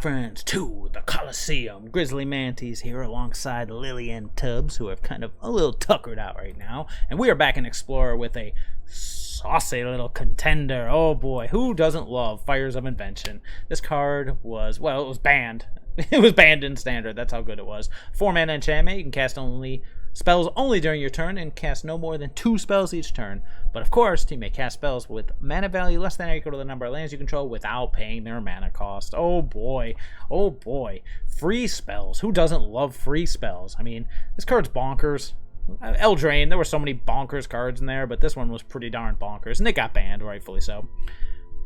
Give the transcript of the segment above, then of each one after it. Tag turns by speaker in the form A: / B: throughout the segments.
A: friends, to the Coliseum. GrizzlyMantes here alongside Lily and Tubbs, who have kind of a little tuckered out right now. And we are back in Explorer with a saucy little contender. Oh boy, who doesn't love Fires of Invention? This card was, well, it was banned. It was banned in Standard, that's how good it was. 4-mana enchantment, you can cast spells only during your turn and cast no more than 2 spells each turn. But of course, you may cast spells with mana value less than or equal to the number of lands you control without paying their mana cost. Oh boy. Oh boy. Free spells. Who doesn't love free spells? I mean, this card's bonkers. Eldraine, there were so many bonkers cards in there, but this one was pretty darn bonkers. And it got banned, rightfully so.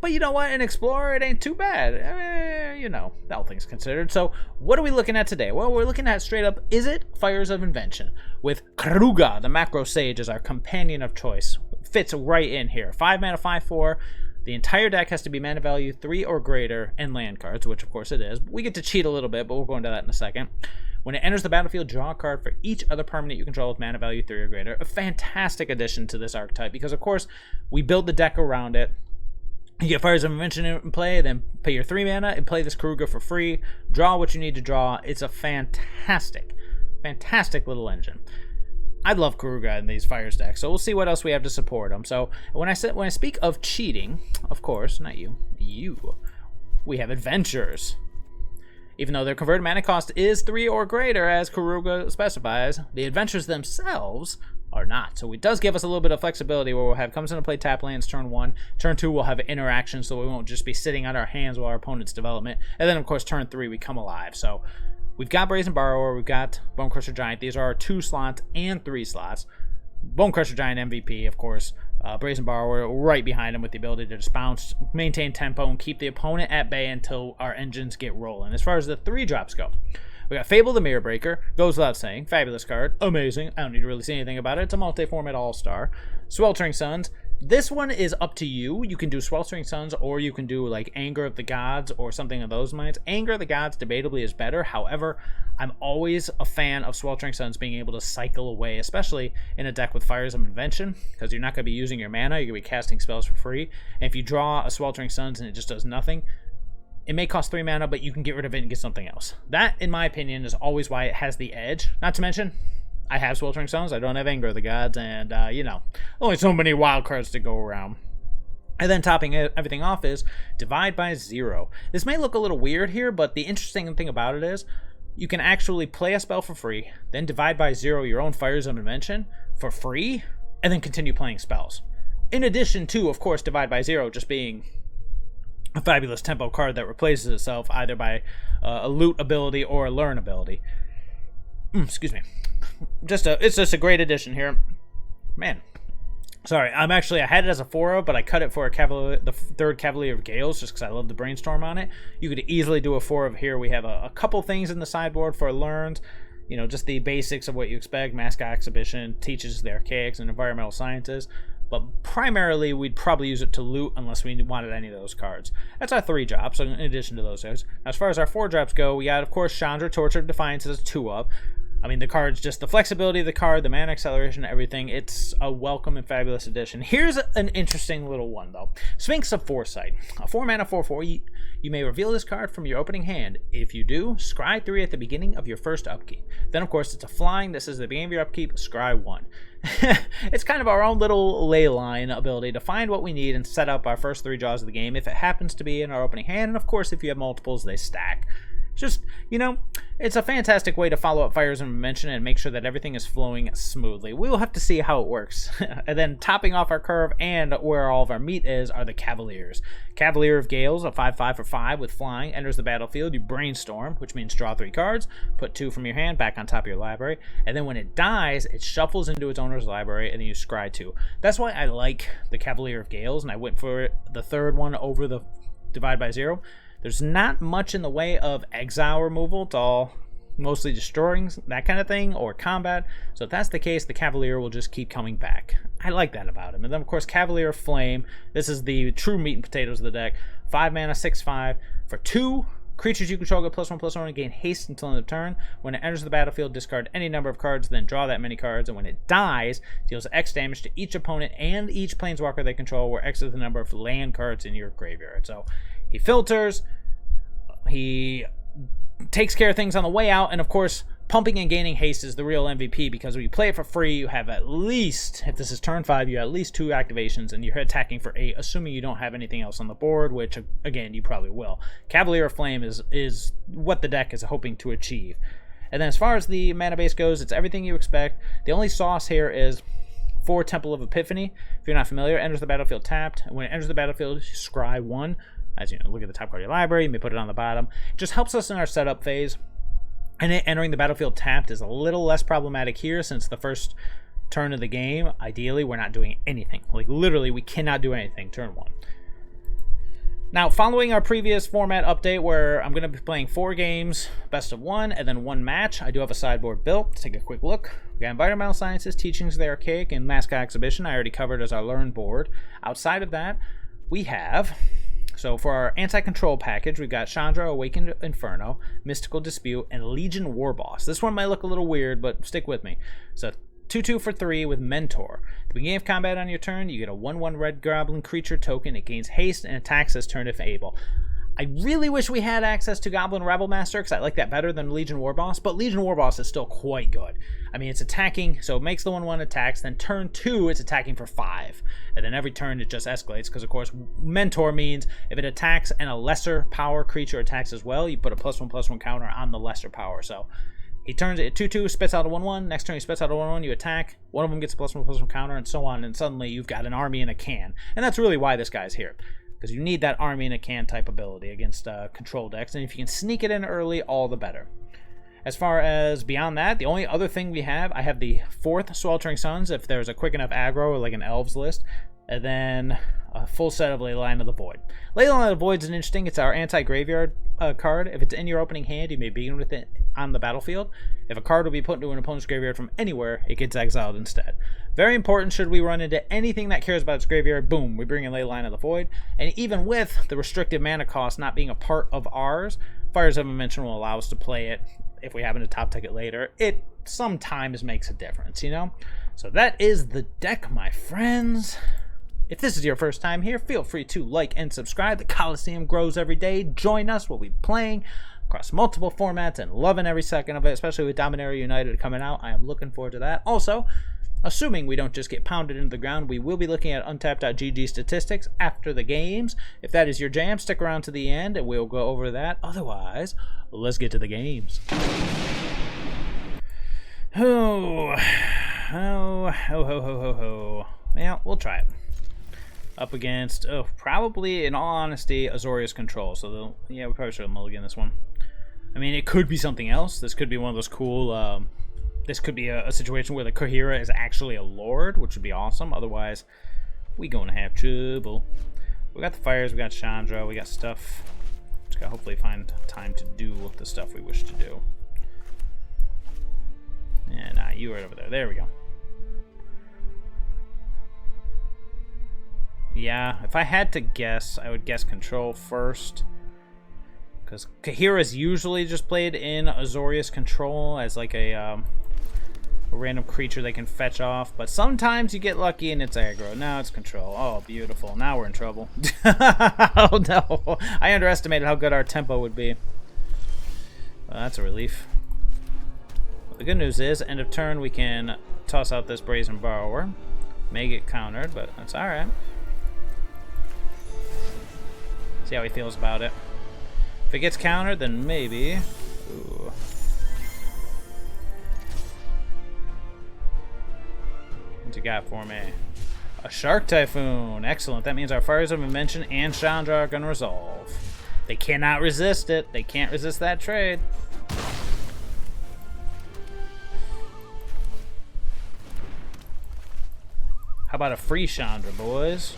A: But you know what? In Explorer, it ain't too bad. You know, all things considered. So, what are we looking at today? Well, we're looking at straight up Izzet Fires of Invention with Keruga, the Macrosage, as our companion of choice. Fits right in here. 5 mana, 5/4. The entire deck has to be mana value 3 or greater and land cards, which of course it is. We get to cheat a little bit, but we'll go into that in a second. When it enters the battlefield, draw a card for each other permanent you control with mana value 3 or greater. A fantastic addition to this archetype because, of course, we build the deck around it. You get Fires of Invention in play, then pay your 3 mana and play this Keruga for free. Draw what you need to draw. It's a fantastic little engine. I love Keruga in these Fires decks, so we'll see what else we have to support them. So when I speak of cheating, of course, not you, we have adventures. Even though their converted mana cost is 3 or greater, as Keruga specifies, the adventures themselves are not. So it does give us a little bit of flexibility where we'll have comes into play tap lands turn 1. Turn 2 we'll have interaction, so we won't just be sitting on our hands while our opponent's development. And then of course turn 3 we come alive. So we've got Brazen Borrower, we've got Bonecrusher Giant. These are our 2 slots and 3 slots. Bonecrusher Giant MVP, of course. Brazen Borrower right behind him with the ability to just bounce, maintain tempo, and keep the opponent at bay until our engines get rolling. As far as the 3 drops go, we got Fable the Mirror Breaker, goes without saying, fabulous card, amazing, I don't need to really say anything about it, it's a multi-format all-star. Sweltering Suns, this one is up to you. You can do Sweltering Suns or you can do like Anger of the Gods or something of those lines. Anger of the Gods debatably is better, however, I'm always a fan of Sweltering Suns being able to cycle away, especially in a deck with Fires of Invention, because you're not going to be using your mana, you're going to be casting spells for free, and if you draw a Sweltering Suns and it just does nothing, it may cost 3 mana, but you can get rid of it and get something else. That, in my opinion, is always why it has the edge. Not to mention, I have Sweltering Suns, I don't have Anger of the Gods, and, you know, only so many wild cards to go around. And then topping everything off is Divide by 0. This may look a little weird here, but the interesting thing about it is you can actually play a spell for free, then divide by 0 your own Fires of Invention for free, and then continue playing spells. In addition to, of course, Divide by 0 just being a fabulous tempo card that replaces itself either by a loot ability or a learn ability. Excuse me. It's just a great addition here. Man. Sorry, I had it as a 4-0, but I cut it for the 3rd Cavalier of Gales just because I love the brainstorm on it. You could easily do a 4 here. We have a couple things in the sideboard for learns. You know, just the basics of what you expect. Mascot Exhibition teaches the Archaics and Environmental Sciences. But primarily, we'd probably use it to loot unless we wanted any of those cards. That's our 3 drops, in addition to those guys. As far as our 4 drops go, we got, of course, Chandra, Torture of Defiance as a 2-up. I mean, the card's just the flexibility of the card, the mana acceleration, everything. It's a welcome and fabulous addition. Here's an interesting little one, though. Sphinx of Foresight. A 4-mana 4/4. You may reveal this card from your opening hand. If you do, scry 3 at the beginning of your first upkeep. Then, of course, it's a flying. This is the beginning of your upkeep. Scry 1. It's kind of our own little ley line ability to find what we need and set up our first 3 draws of the game if it happens to be in our opening hand. And, of course, if you have multiples, they stack. Just, you know, it's a fantastic way to follow up Fires of Invention and make sure that everything is flowing smoothly. We will have to see how it works. And then topping off our curve and where all of our meat is are the Cavaliers. Cavalier of Gales, a 5/5 for 5 with flying, enters the battlefield. You brainstorm, which means draw 3 cards, put 2 from your hand back on top of your library, and then when it dies, it shuffles into its owner's library, and then you scry 2. That's why I like the Cavalier of Gales, and I went for the 3rd one over the Divide by 0. There's not much in the way of exile removal. It's all mostly destroying, that kind of thing, or combat. So if that's the case, the Cavalier will just keep coming back. I like that about him. And then, of course, Cavalier of Flame. This is the true meat and potatoes of the deck. 5 mana, 6/5 for 2 creatures you control. Get +1/+1 and gain haste until end of turn. When it enters the battlefield, discard any number of cards, then draw that many cards. And when it dies, deals X damage to each opponent and each planeswalker they control, where X is the number of land cards in your graveyard. So he filters He takes care of things on the way out, and of course, pumping and gaining haste is the real MVP, because when you play it for free, you have at least, if this is turn 5, you have at least 2 activations, and you're attacking for 8, assuming you don't have anything else on the board, which, again, you probably will. Cavalier of Flame is what the deck is hoping to achieve. And then as far as the mana base goes, it's everything you expect. The only sauce here is for Temple of Epiphany. If you're not familiar, enters the battlefield tapped, and when it enters the battlefield, scry 1. As you know, look at the top card of your library, you may put it on the bottom. It just helps us in our setup phase. And it entering the battlefield tapped is a little less problematic here, since the first turn of the game, ideally, we're not doing anything. Like, literally, we cannot do anything turn 1. Now, following our previous format update, where I'm going to be playing 4 games, best of 1, and then 1 match, I do have a sideboard built. Let's take a quick look. We got Environmental Sciences, Teachings of the Archaic, and Mascot Exhibition. I already covered as our Learn board. Outside of that, we have... So for our anti-control package, we've got Chandra, Awakened Inferno, Mystical Dispute, and Legion Warboss. This one might look a little weird, but stick with me. So 2/2 for 3 with Mentor. At the beginning of combat on your turn, you get a 1/1 red goblin creature token. It gains haste and attacks this turn if able. I really wish we had access to Goblin Rebel Master, because I like that better than Legion Warboss, but Legion Warboss is still quite good. I mean, it's attacking, so it makes the 1/1 attacks, then turn 2, it's attacking for 5. And then every turn it just escalates, because of course, Mentor means if it attacks and a lesser power creature attacks as well, you put a +1/+1 counter on the lesser power. So he turns it 2/2, spits out a 1/1, next turn he spits out a 1/1, you attack, one of them gets a +1/+1 counter, and so on, and suddenly you've got an army in a can. And that's really why this guy's here, because you need that army in a can type ability against control decks, and if you can sneak it in early, all the better. As far as beyond that, the only other thing we have, I have the 4th Sweltering Suns, if there's a quick enough aggro or like an Elves list, and then a full set of Leyline of the Void. Leyline of the Void is interesting. It's our anti-graveyard card. If it's in your opening hand, you may begin with it on the battlefield. If a card will be put into an opponent's graveyard from anywhere, it gets exiled instead. Very important, should we run into anything that cares about its graveyard, boom, we bring in Leyline of the Void. And even with the restrictive mana cost not being a part of ours, Fires of Invention will allow us to play it if we happen to top deck it later. It sometimes makes a difference, you know? So that is the deck, my friends. If this is your first time here, feel free to like and subscribe. The Coliseum grows every day. Join us. We'll be playing across multiple formats and loving every second of it, especially with Dominaria United coming out. I am looking forward to that. Also, assuming we don't just get pounded into the ground, we will be looking at Untapped.gg statistics after the games. If that is your jam, stick around to the end and we'll go over that. Otherwise, let's get to the games. Yeah, we'll try it. Up against, probably, in all honesty, Azorius control. So, yeah, we probably should have mulligan this one. I mean, it could be something else. This could be one of those cool, this could be a situation where the Kohira is actually a lord, which would be awesome. Otherwise, we gonna have trouble. We got the fires, we got Chandra, we got stuff. Just gotta hopefully find time to do the stuff we wish to do. Yeah, nah, you right over there. There we go. Yeah, if I had to guess, I would guess control first. Because Kohira's usually just played in Azorius control as like a random creature they can fetch off. But sometimes you get lucky and it's aggro. Now it's control. Oh, beautiful. Now we're in trouble. Oh, no. I underestimated how good our tempo would be. Well, that's a relief. Well, the good news is, end of turn, we can toss out this Brazen Borrower. May get countered, but that's alright. See how he feels about it. If it gets countered, then maybe. Ooh. What's you got for me? A Shark Typhoon. Excellent. That means our Fires of Invention and Chandra are going to resolve. They cannot resist it. They can't resist that trade. How about a free Chandra, boys?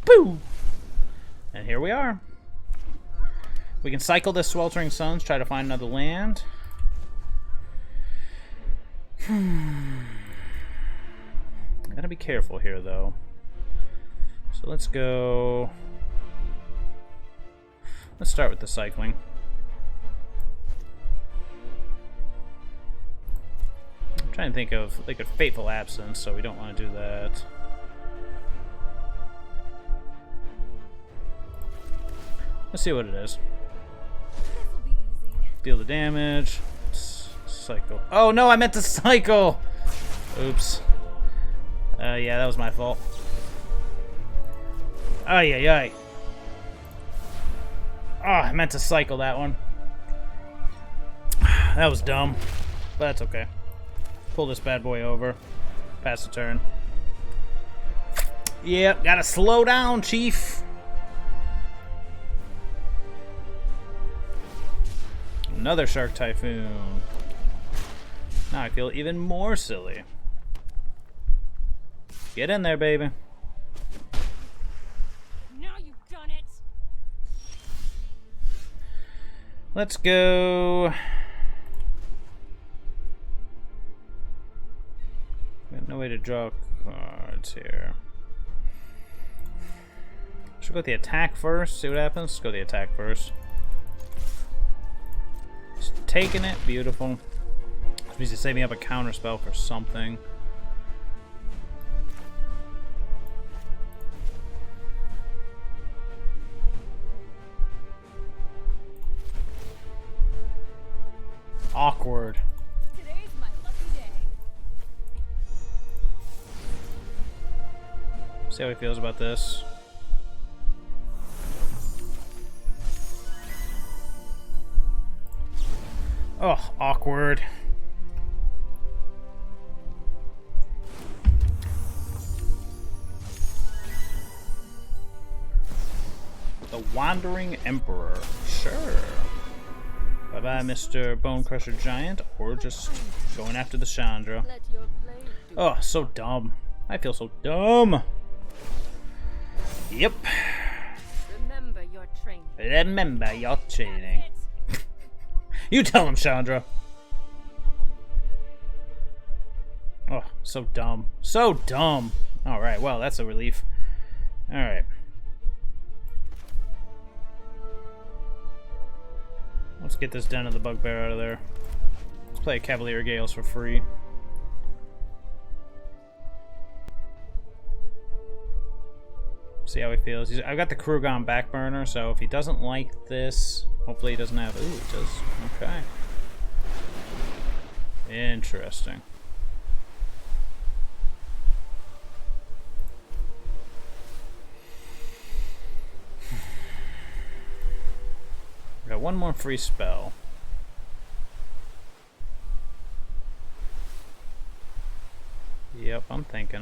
A: Boo! And here we are. We can cycle this Sweltering Suns, try to find another land. Gotta be careful here, though. So let's go. Let's start with the cycling. I'm trying to think of like a Fateful Absence, so we don't want to do that. Let's see what it is.
B: This'll be easy.
A: Deal the damage. Cycle. Oh no, I meant to cycle! Oops. Yeah, that was my fault. Ay, ay, ay. Oh, I meant to cycle that one. That was dumb. But that's okay. Pull this bad boy over. Pass the turn. Yep, gotta slow down, Chief. Another Shark Typhoon. Now I feel even more silly. Get in there, baby.
B: Now you've done it.
A: Let's go. Got no way to draw cards here. Should we go with the attack first? See what happens? Let's go with the attack first. Just taking it. Beautiful. This means he's saving up a counter spell for something. Awkward.
B: Today's my lucky day.
A: See how he feels about this. Oh, awkward. The Wandering Emperor. Sure. Bye-bye, Mr. Bonecrusher Giant. Or just going after the Chandra.
B: Let your blade do
A: Oh, so dumb. I feel so dumb. Yep.
B: Remember your training.
A: Remember your training. You tell him, Chandra. Oh, so dumb. So dumb. Alright, well, that's a relief. Alright. Let's get this Den of the Bugbear out of there. Let's play a Cavalier of Gales for free. See how he feels. I've got the Keruga on back burner, so if he doesn't like this, hopefully he doesn't have... Ooh, he does. Okay. Interesting. Got one more free spell. Yep, I'm thinking.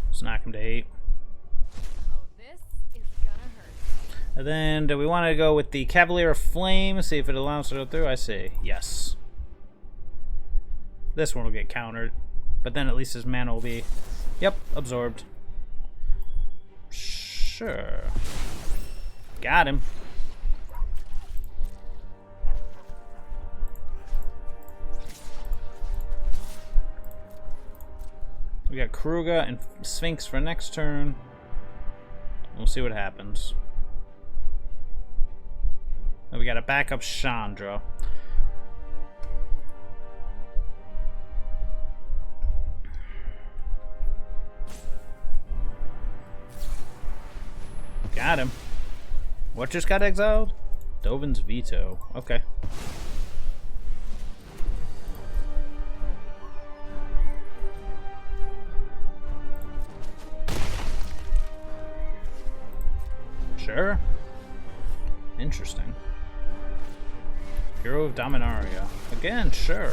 A: Let's knock him to 8.
B: Oh, this is gonna hurt.
A: And then, do we want to go with the Cavalier of Flame? See if it allows it to go through? I see. Yes. This one will get countered. But then at least his mana will be... Yep, absorbed. Sure. Got him. We got Keruga and Sphinx for next turn. We'll see what happens. Then we got a backup Chandra. Got him. What just got exiled? Dovin's Veto. Okay. Sure. Interesting. Hero of Dominaria. Again, sure.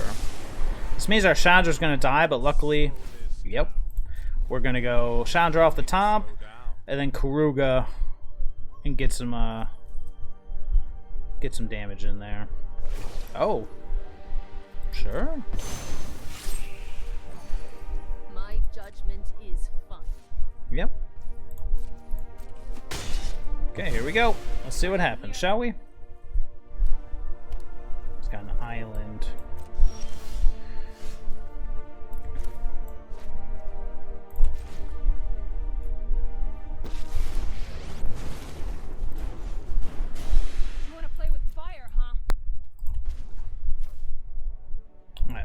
A: This means our Chandra's gonna die, but luckily, yep. We're gonna go Chandra off the top, and then Keruga, and get some damage in there. Oh. Sure.
B: My judgment is fun.
A: Yep. Okay, here we go. Let's see what happens, shall we? It's got an island.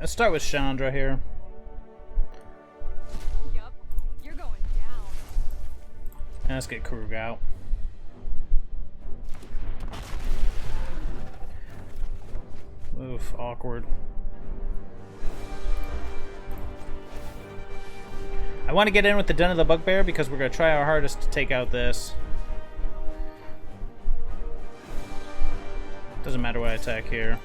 A: Let's start with Chandra here.
B: Yup, you're going down.
A: And let's get Keruga out. Oof, awkward. I want to get in with the Den of the Bugbear because we're going to try our hardest to take out this. Doesn't matter what I attack here.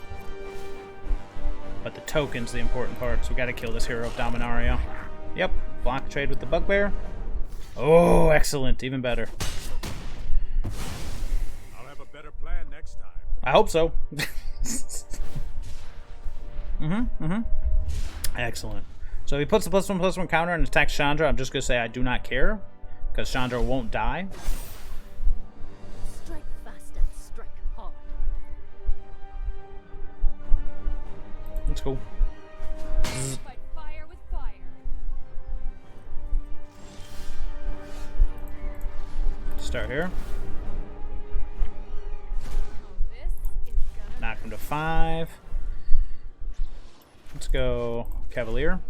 A: But the token's the important part, so we got to kill this hero of Dominaria. Yep, block trade with the Bugbear. Oh, excellent, even better.
C: I'll have a better plan next time.
A: I hope so. Excellent. So he puts the +1/+1 counter and attacks Chandra. I'm just going to say I do not care, because Chandra won't die.
B: Strike fast and strike hard.
A: That's cool.
B: Fight fire with fire.
A: Start here.
B: Oh, this is gonna
A: Knock him to 5. Let's go Cavalier.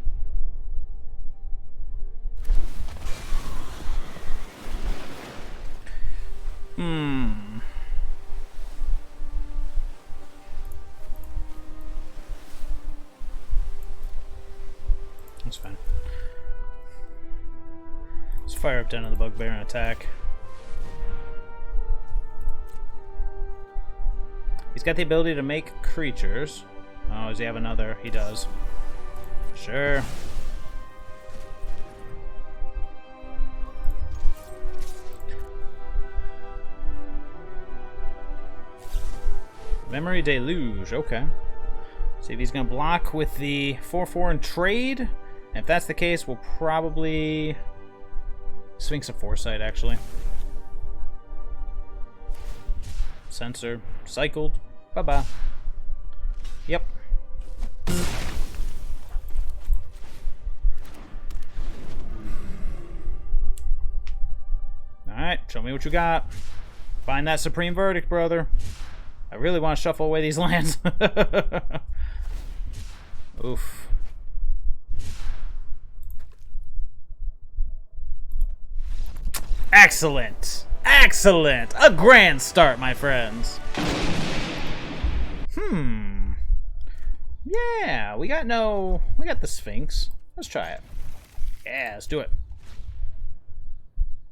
A: That's fine. Let's fire up down to the Bugbear and attack. He's got the ability to make creatures. Oh, does he have another? He does. Sure. Memory Deluge, okay. See if he's gonna block with the 4/4 and trade. And if that's the case, we'll probably Sphinx of Foresight, actually. Sensor cycled. Bye-bye. Yep. Alright, show me what you got. Find that supreme verdict, brother. I really want to shuffle away these lands. Oof. Excellent. Excellent. A grand start, my friends. Yeah, we got the Sphinx. Let's try it. Yeah, let's do it.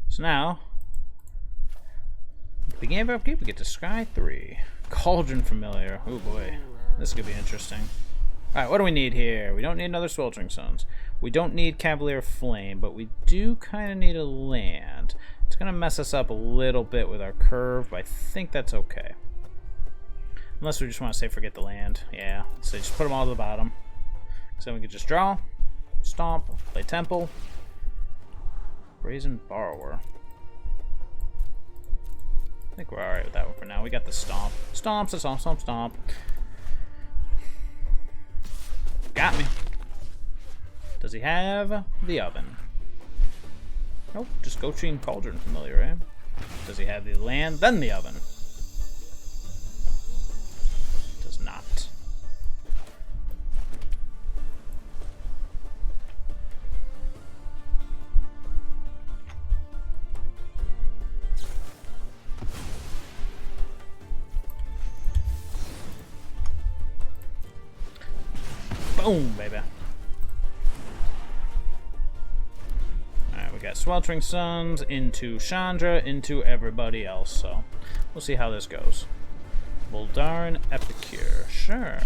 A: So now, at the beginning of our upkeep, we get to scry 3. Cauldron Familiar. Oh boy. This could be interesting. Alright, what do we need here? We don't need another Sweltering Suns. We don't need Cavalier of Flame, but we do kind of need a land. It's going to mess us up a little bit with our curve, but I think that's okay. Unless we just want to say forget the land. Yeah, so just put them all to the bottom. So then we can just draw, stomp, play Temple. Brazen Borrower. I think we're alright with that one for now. We got the stomp. Stomp, stomp, stomp, stomp. Got me. Does he have the oven? Nope, just go Team Cauldron Familiar, eh? Does he have the land, then the oven? Does not. Boom, baby. Alright, we got Sweltering Suns into Chandra, into everybody else, so we'll see how this goes. Boldarn Epicure, sure.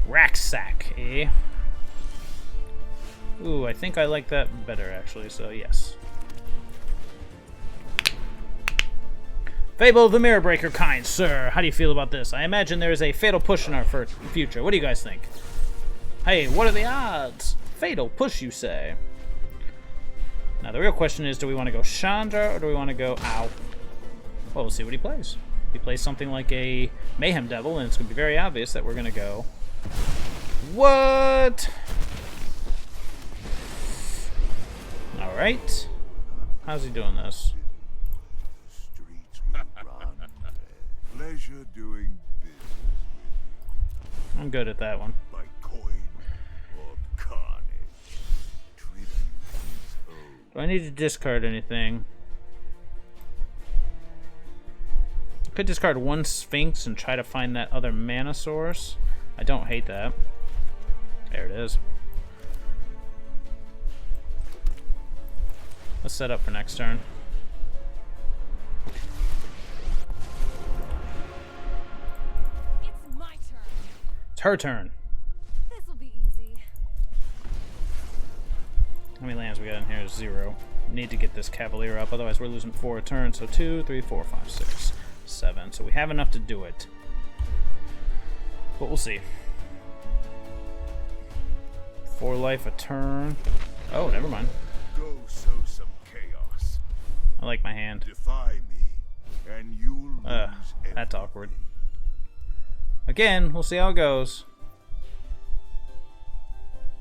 A: RakSak, eh? Ooh, I think I like that better, actually, so yes. Fable of the Mirror Breaker, kind sir. How do you feel about this? I imagine there is a fatal push in our future. What do you guys think? Hey, what are the odds? Fatal push, you say? Now, the real question is, do we want to go Chandra or do we want to go... Ow. Well, we'll see what he plays. If he plays something like a Mayhem Devil, and it's going to be very obvious that we're going to go... What? Alright. How's he doing this?
C: Pleasure doing business
A: I'm good at that one.
C: by coin or carnage. Tribute is owed.
A: Do I need to discard anything? I could discard one Sphinx and try to find that other mana source. I don't hate that. There it is. Let's set up for next turn.
B: It's my turn.
A: It's her turn.
B: This'll be easy.
A: How many lands we got in here? 0. Need to get this Cavalier up, otherwise we're losing 4 a turn. So 2, 3, 4, 5, 6, 7. So we have enough to do it. But we'll see. 4 life a turn. Oh, never mind.
C: Go sow some chaos.
A: I like my hand.
C: Defy me, and you'll lose
A: That's awkward. Again, we'll see how it goes.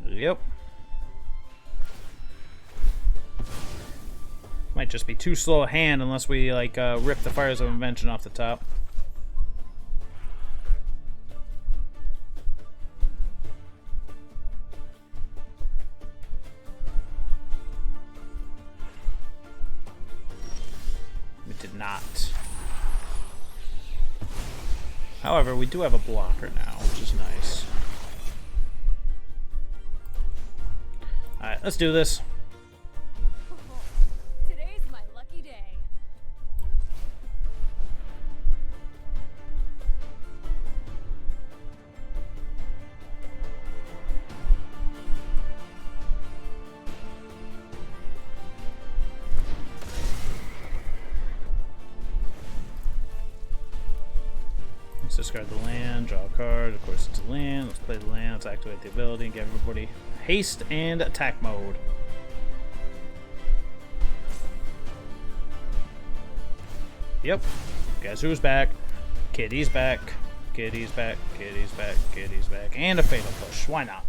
A: Yep. Might just be too slow a hand unless we like rip the Fires of Invention off the top. We did not. However, we do have a blocker now, which is nice. Alright, let's do this.
B: Today's my lucky day.
A: Let's discard the land, draw a card. Of course, it's a land. Let's play the land. Let's activate the ability and give everybody haste and attack mode. Yep. Guess who's back? Kitty's back. Kitty's back. Kitty's back. Kitty's back. And a fatal push. Why not?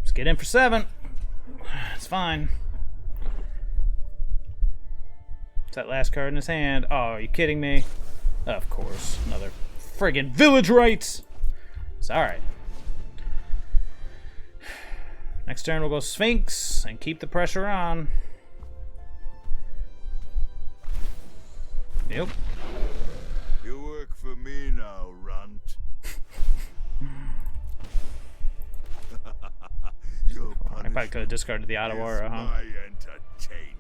A: Let's get in for 7. It's fine. It's that last card in his hand. Oh, are you kidding me? Of course. Another friggin' village rights. It's alright. Next turn we'll go Sphinx and keep the pressure on. Yep.
C: You work for me now, runt. Your
A: I probably could have discarded the Ottawa,
C: is
A: huh?
C: my entertainment.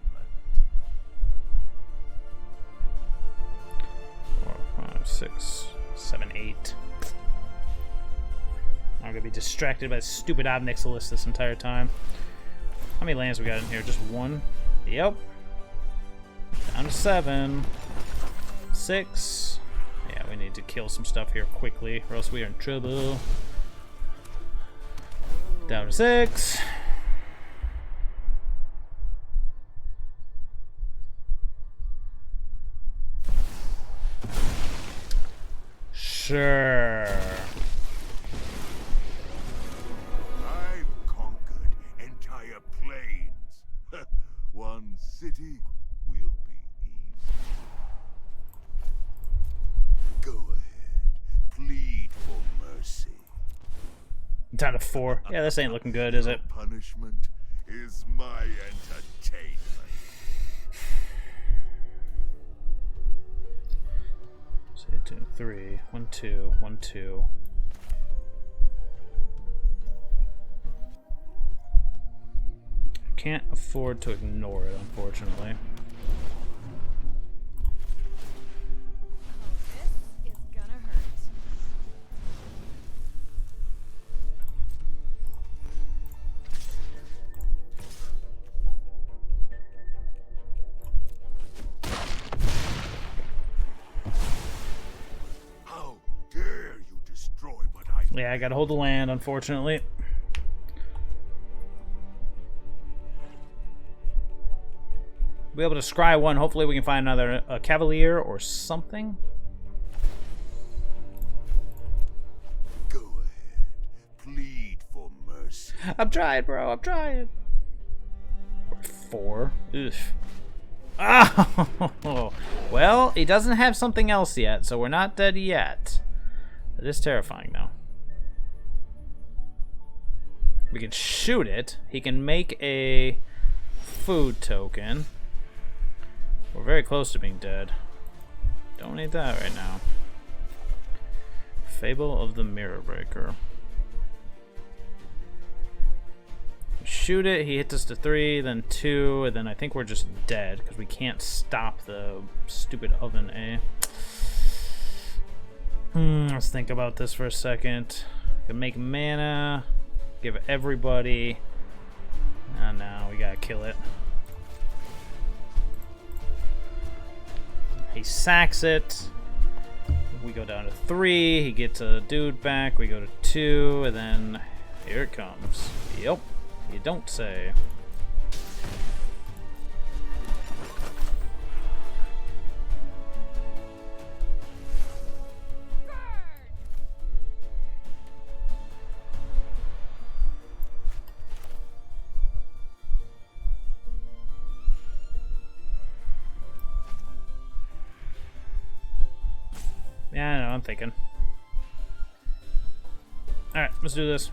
A: 4, 5, 6, 7, 8. I'm gonna be distracted by the stupid Obnix list this entire time. How many lands we got in here? Just 1? Yep. Down to 7. 6. Yeah, we need to kill some stuff here quickly, or else we are in trouble. Down to 6. Sure.
C: I've conquered entire plains. One city will be easy. Go ahead, plead for mercy.
A: Down to 4. Yeah, this ain't looking good, is it?
C: Punishment is my entertainment.
A: So 2, 3, 1, 2, 1, 2. Can't afford to ignore it, unfortunately.
B: Oh, this is gonna hurt.
C: How dare you destroy what I
A: Yeah, I gotta hold the land, unfortunately. Be able to scry one. Hopefully we can find another Cavalier or something.
C: Go ahead, plead for mercy.
A: I'm trying, bro. I'm trying. 4. Ugh. Oh! Well, he doesn't have something else yet, so we're not dead yet. It is terrifying, though. We can shoot it. He can make a food token. We're very close to being dead. Don't need that right now. Fable of the Mirror Breaker. Shoot it, he hits us to 3, then 2, and then I think we're just dead because we can't stop the stupid oven, eh? Let's think about this for a second. Can make mana, give everybody. Oh no, we gotta kill it. He sacks it. We go down to 3, he gets a dude back, we go to 2, and then here it comes. Yep. You don't say. Yeah, I know, I'm thinking. Alright, let's do this.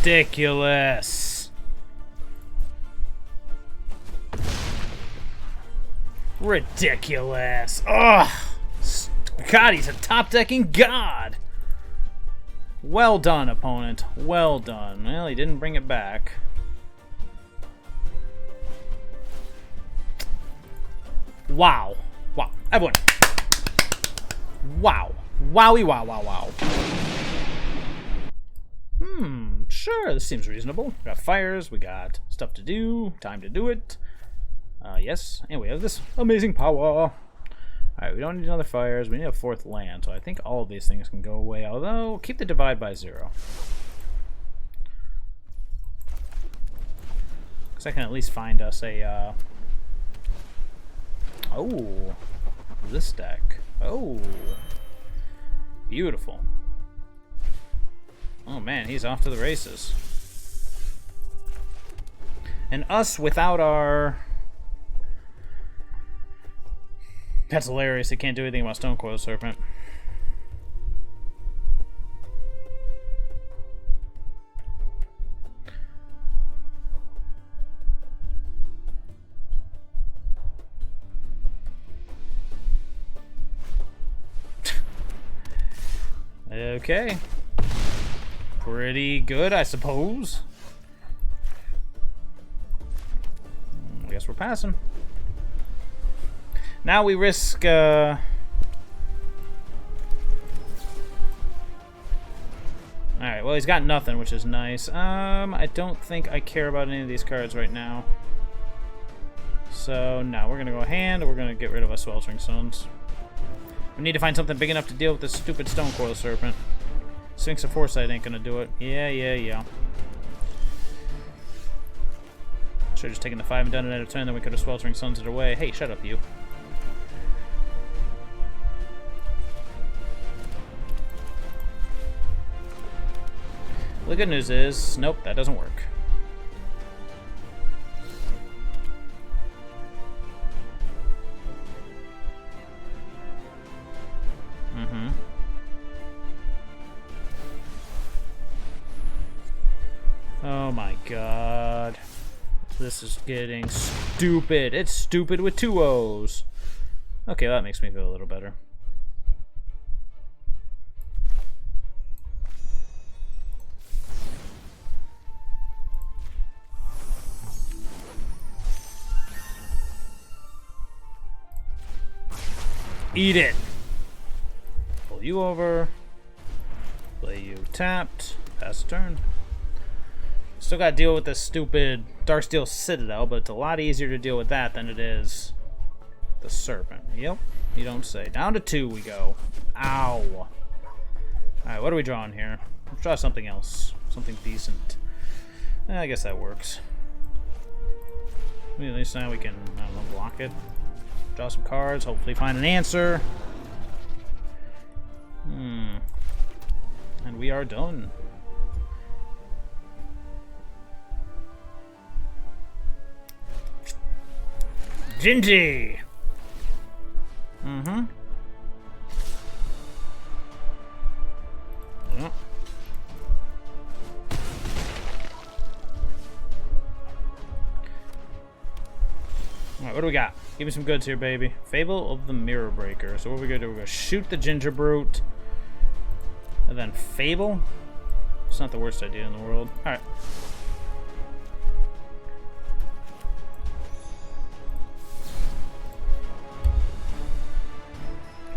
A: Ridiculous. Ridiculous. Ugh. God, he's a top-decking god. Well done, opponent. Well done. Well, he didn't bring it back. Wow. Wow. Everyone. Wow. Wowie, wow, wow, wow. Sure, this seems reasonable. We got fires, we got stuff to do, time to do it. Yes, and we have this amazing power. Alright, we don't need another fires, we need a 4th land, so I think all of these things can go away, although keep the divide by 0. Because I can at least find us a, oh, this deck. Oh, beautiful. Oh man, he's off to the races. And us without our... That's hilarious, he can't do anything about Stonecoil Serpent. Okay. Pretty good, I suppose. I guess we're passing. Now we risk, Alright, well he's got nothing, which is nice. I don't think I care about any of these cards right now. So, no, we're gonna go hand, we're gonna get rid of our Sweltering Suns. We need to find something big enough to deal with this stupid Stonecoil Serpent. Sphinx of Foresight ain't gonna do it. Yeah. Should've just taken the 5 and done it at a turn, then we could have Sweltering Suns it away. Hey, shut up, you. The good news is, nope, that doesn't work. Oh my god. This is getting stupid. It's stupid with 2 O's. Okay, that makes me feel a little better. Eat it. Pull you over. Play you tapped. Pass turn. Still gotta deal with this stupid Darksteel Citadel, but it's a lot easier to deal with that than it is the Serpent. Yep, you don't say. Down to 2 we go. Ow. Alright, what are we drawing here? Let's draw something else. Something decent. I guess that works. At least now we can, I don't know, block it. Draw some cards, hopefully find an answer. And we are done. Gingy! Mm-hmm. Yeah. Alright, what do we got? Give me some goods here, baby. Fable of the Mirror Breaker. So what are we gonna do? We're gonna shoot the Ginger Brute. And then Fable? It's not the worst idea in the world. Alright.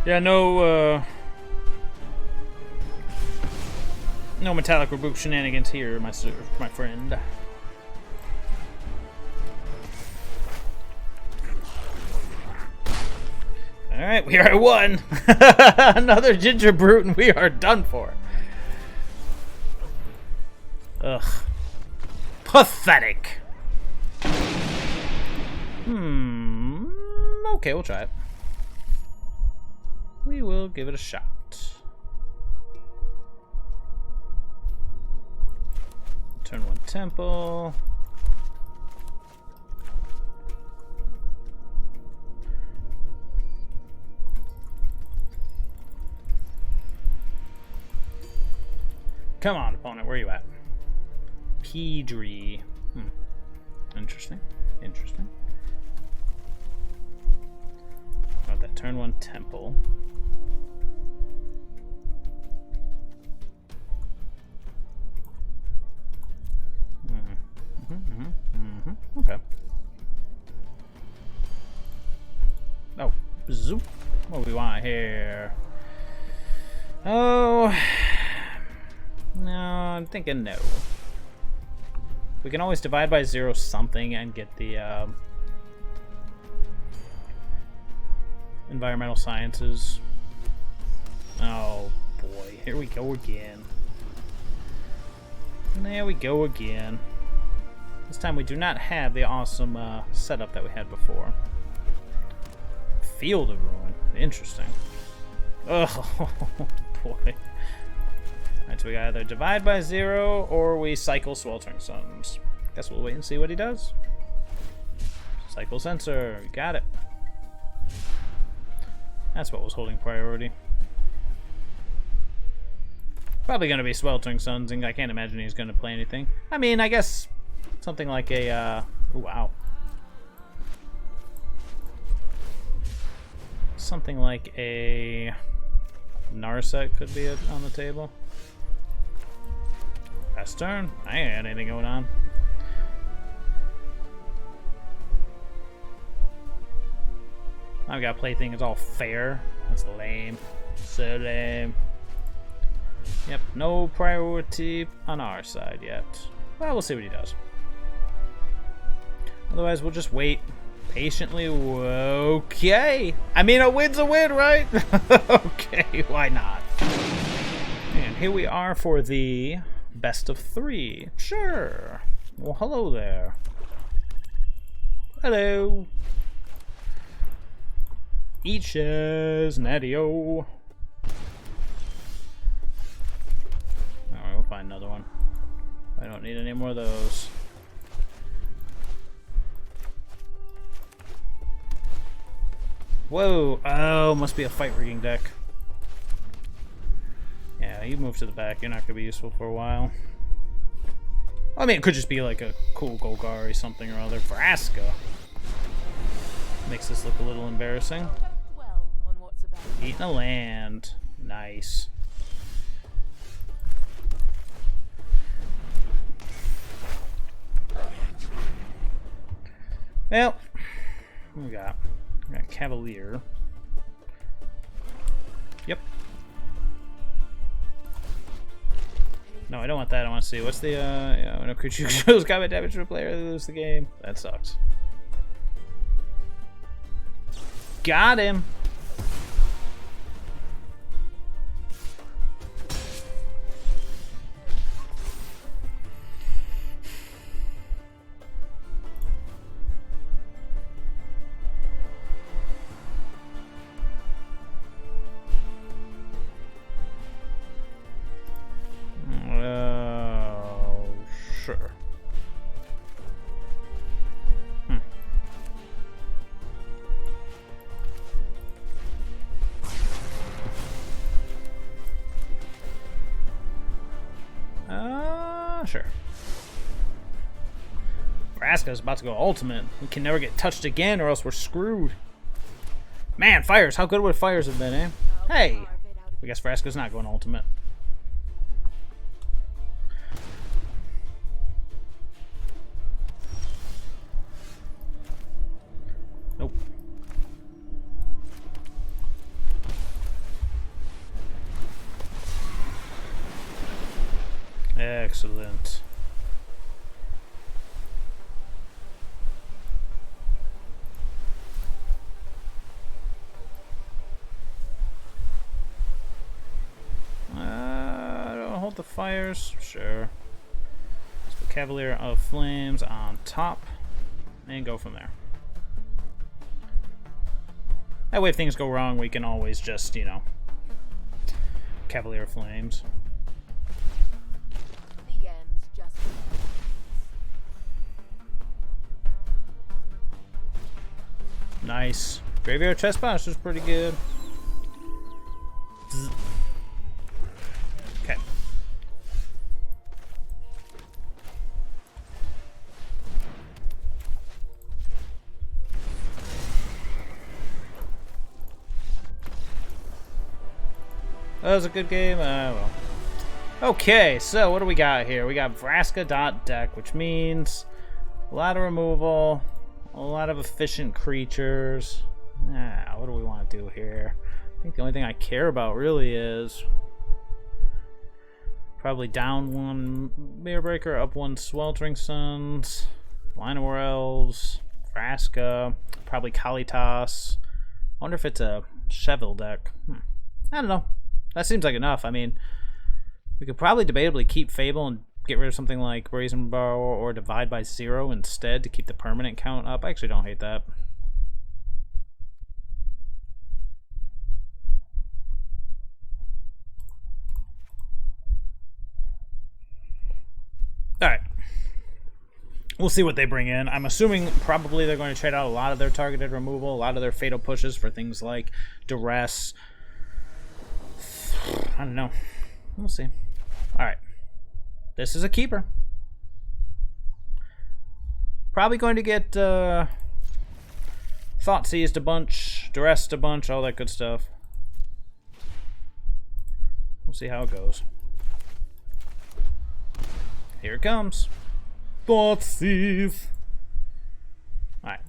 A: Yeah, no metallic reboot shenanigans here, my friend. Alright, we are at 1. Another Ginger Brute and we are done for. Ugh. Pathetic. Okay, we'll try it. We will give it a shot. Turn 1 Temple. Come on, opponent, where are you at? Pedri. Interesting. Interesting. Got that turn 1 Temple. Okay. Oh, zoop. What do we want here? Oh, no, I'm thinking no. We can always divide by 0 something and get the environmental sciences. Oh boy, here we go again. There we go again. This time we do not have the awesome setup that we had before. Field of Ruin. Interesting. Oh, boy. Alright, so we either divide by 0 or we cycle Sweltering Suns. Guess we'll wait and see what he does. Cycle Sensor. We got it. That's what was holding priority. Probably going to be Sweltering Suns, and I can't imagine he's going to play anything. I mean, I guess something like a, oh, wow. Something like a Narset could be on the table. Last turn. I ain't had anything going on. I've got plaything is all fair. That's lame. So lame. Yep, no priority on our side yet. Well, we'll see what he does. Otherwise, we'll just wait patiently. Okay. I mean, a win's a win, right? Okay, why not? And here we are for the best of 3. Sure. Well, hello there. Hello. Eaches, Nadio. Alright, we'll find another one. I don't need any more of those. Whoa! Oh, must be a fight rigging deck. Yeah, you move to the back. You're not going to be useful for a while. I mean, it could just be like a cool Golgari something or other. Vraska. Makes this look a little embarrassing. Eating a land. Nice. Well, what we got? We got Cavalier. Yep. No, I don't want that. I want to see what's the yeah, when a creature shows combat damage to a player, they lose the game. That sucks. Got him. Sure. Vraska's about to go ultimate. We can never get touched again or else we're screwed. Man, Fires. How good would Fires have been, eh? Hey! I guess Vraska's not going ultimate. Nope. Excellent. Don't hold the Fires. Sure. Let's put Cavalier of Flames on top and go from there. That way if things go wrong, we can always just, you know, Cavalier of Flames.
B: The end's just
A: Nice. Graveyard Chest Bounce was pretty good. Zzz. Okay. That was a good game. Well. Okay, so what do we got here? We got Vraska.deck, which means a lot of removal, a lot of efficient creatures. What do we want to do here? I think the only thing I care about really is probably down one Mirror Breaker, up one Sweltering Suns, Line of War Elves, Vraska, probably Kalitas. I wonder if it's a Cheval deck. I don't know. That seems like enough. I mean, we could probably debatably keep Fable and get rid of something like Brazen Borrower or Divide by 0 instead to keep the permanent count up. I actually don't hate that. Alright. We'll see what they bring in. I'm assuming probably they're going to trade out a lot of their targeted removal, a lot of their fatal pushes for things like Duress. I don't know. We'll see. Alright. This is a keeper. Probably going to get Thought Seized a bunch, Duressed a bunch, all that good stuff. We'll see how it goes. Here it comes. Thought Seized. Alright.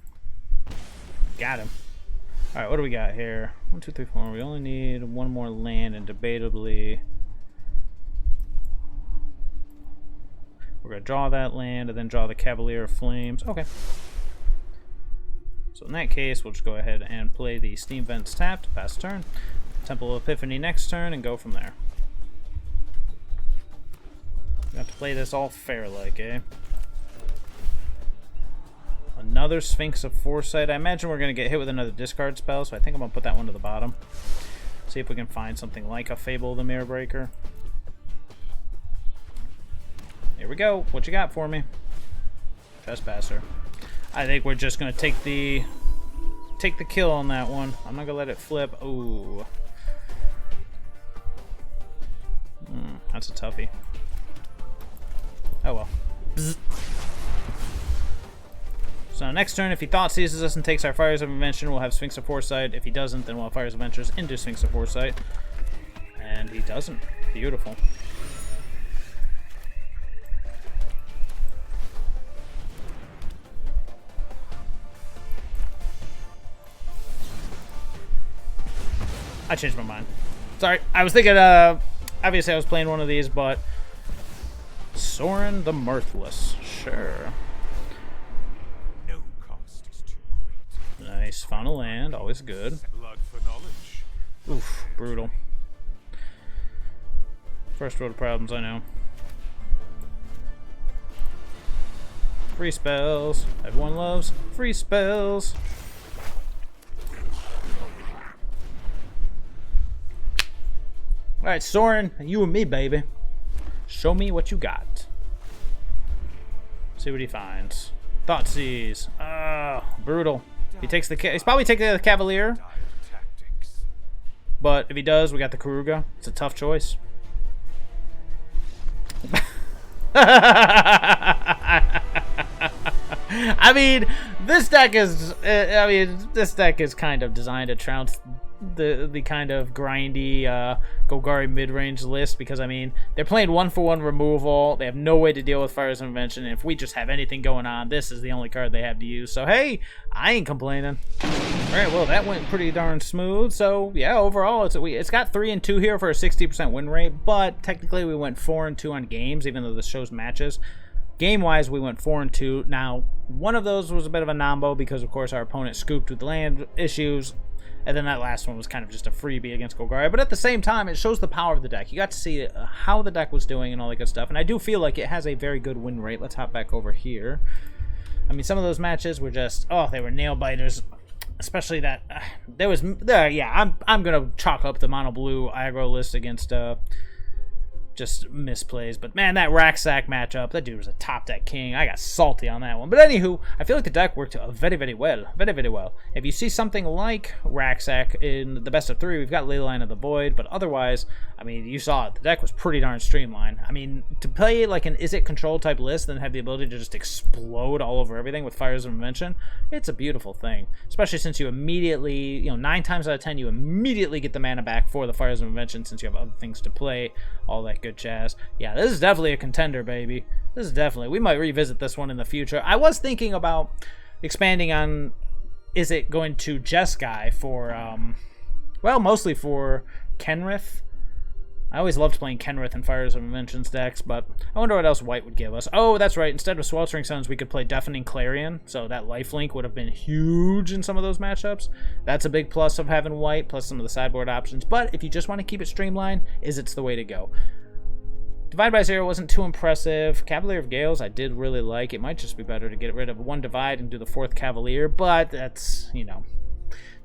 A: Got him. Alright, what do we got here? 1, 2, 3, 4. We only need one more land, and debatably we're going to draw that land and then draw the Cavalier of Flames. Okay. So in that case, we'll just go ahead and play the Steam Vents tapped, pass turn. Temple of Epiphany next turn, and go from there. We have to play this all fair-like, eh? Another Sphinx of Foresight. I imagine we're going to get hit with another discard spell, so I think I'm going to put that one to the bottom. See if we can find something like a Fable the Mirror Breaker. Here we go. What you got for me? Trespasser. I think we're just going to take the kill on that one. I'm not going to let it flip. Ooh. That's a toughie. Oh well. Bzz. So next turn, if he Thought Seizes us and takes our Fires of Invention, we'll have Sphinx of Foresight. If he doesn't, then we'll have Fires of Ventress into Sphinx of Foresight. And he doesn't. Beautiful. I changed my mind. Sorry, I was thinking, obviously I was playing one of these, but Sorin the Mirthless. Sure. Nice. Found a land. Always good.
C: Blood for knowledge.
A: Oof. Brutal. First world problems, I know. Free spells. Everyone loves free spells. Alright, Sorin, you and me, baby. Show me what you got. See what he finds. Thoughtseize. Brutal. He takes the. He's probably taking the Cavalier. But if he does, we got the Keruga. It's a tough choice. I mean, this deck is kind of designed to trounce the kind of grindy Golgari mid-range list, because I mean they're playing 1-for-1 removal. They have no way to deal with Fires of Invention, and if we just have anything going on, this is the only card they have to use. So hey, I ain't complaining. All right, well that went pretty darn smooth. So yeah, overall it's got 3-2 here for a 60% win rate, but technically we went 4-2 on games, even though this shows matches. Game-wise, we went 4-2. Now, one of those was a bit of a nombo because, of course, our opponent scooped with land issues. And then that last one was kind of just a freebie against Golgari. But at the same time, it shows the power of the deck. You got to see how the deck was doing and all that good stuff. And I do feel like it has a very good win rate. Let's hop back over here. I mean, some of those matches were just, oh, they were nail-biters. Especially that, yeah, I'm going to chalk up the mono-blue aggro list against... just misplays. But man, that RakSak matchup, that dude was a top deck king. I got salty on that one. But anywho, I feel like the deck worked very, very well. Very, very well. If you see something like RakSak in the best of 3, we've got Leyline of the Void. But otherwise, I mean, you saw it. The deck was pretty darn streamlined. I mean, to play like an Izzet control type list and have the ability to just explode all over everything with Fires of Invention, it's a beautiful thing. Especially since you immediately, 9 times out of 10, you immediately get the mana back for the Fires of Invention since you have other things to play. All that good jazz. Yeah, this is definitely a contender, baby. This is definitely. We might revisit this one in the future. I was thinking about expanding on, is it going to Jeskai for, well, mostly for Kenrith. I always loved playing Kenrith and Fires of Invention's decks, but I wonder what else White would give us. Oh, that's right. Instead of Sweltering Suns, we could play Deafening Clarion, so that lifelink would have been huge in some of those matchups. That's a big plus of having White, plus some of the sideboard options. But if you just want to keep it streamlined, Izzet's the way to go. Divide by 0 wasn't too impressive. Cavalier of Gales I did really like. It might just be better to get rid of 1 Divide and do the 4th Cavalier, but that's,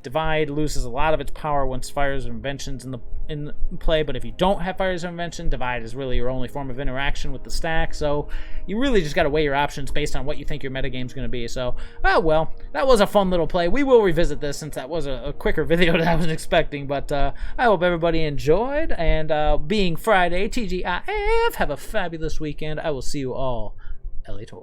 A: Divide loses a lot of its power once Fires of Invention's in play, but if you don't have Fires of Invention, Divide is really your only form of interaction with the stack, so you really just got to weigh your options based on what you think your metagame's going to be. So, oh well, that was a fun little play. We will revisit this since that was a quicker video than I was expecting, but I hope everybody enjoyed, and being Friday, TGIF, have a fabulous weekend. I will see you all later.